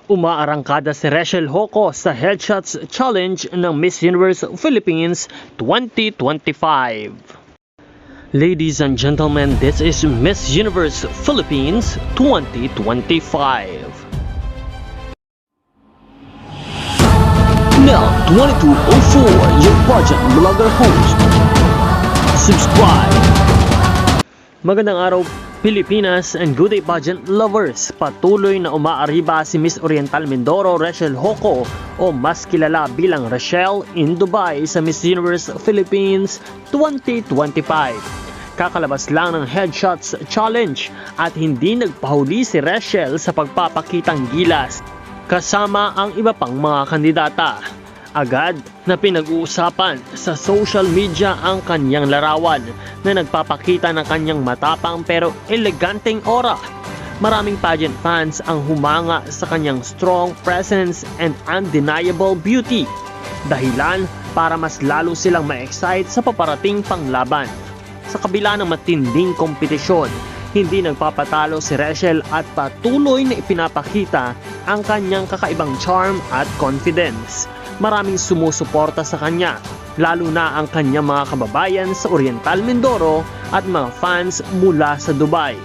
Umaarangkada si Rachel Hoco sa Headshots Challenge ng Miss Universe Philippines 2025. Ladies and gentlemen, this is Miss Universe Philippines 2025. Now, 2204, your budget vlogger host. Subscribe! Magandang araw, Pilipinas and good day pageant lovers. Patuloy na umaariba si Miss Oriental Mindoro Rachel Hoco o mas kilala bilang Rachel in Dubai sa Miss Universe Philippines 2025. Kakalabas lang ng Headshots Challenge at hindi nagpahuli si Rachel sa pagpapakitang gilas kasama ang iba pang mga kandidata. Agad na pinag-uusapan sa social media ang kanyang larawan na nagpapakita ng kanyang matapang pero eleganteng aura. Maraming pageant fans ang humanga sa kanyang strong presence and undeniable beauty. Dahilan para mas lalo silang ma-excite sa paparating panglaban. Sa kabila ng matinding kompetisyon, hindi nagpapatalo si Rachel at patuloy na ipinapakita ang kanyang kakaibang charm at confidence. Maraming sumusuporta sa kanya, lalo na ang kanyang mga kababayan sa Oriental Mindoro at mga fans mula sa Dubai.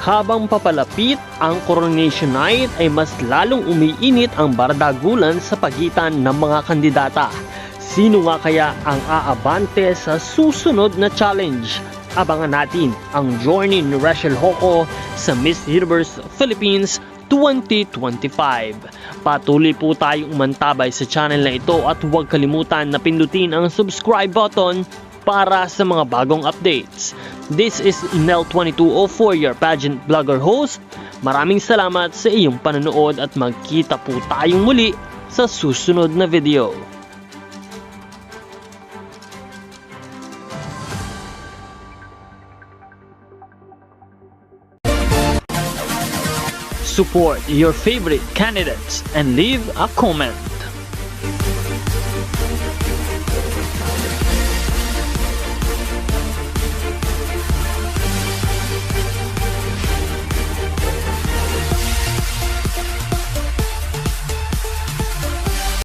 Habang papalapit ang coronation night ay mas lalong umiinit ang bardagulan sa pagitan ng mga kandidata. Sino nga kaya ang aabante sa susunod na challenge? Abangan natin ang journey ni Rachel Hoco sa Miss Universe Philippines 2025. Patuloy po tayong umantabay sa channel na ito at huwag kalimutan na pindutin ang subscribe button para sa mga bagong updates. This is Nel2204, your pageant blogger host. Maraming salamat sa iyong panonood at magkita po tayong muli sa susunod na video. Support your favorite candidates and leave a comment.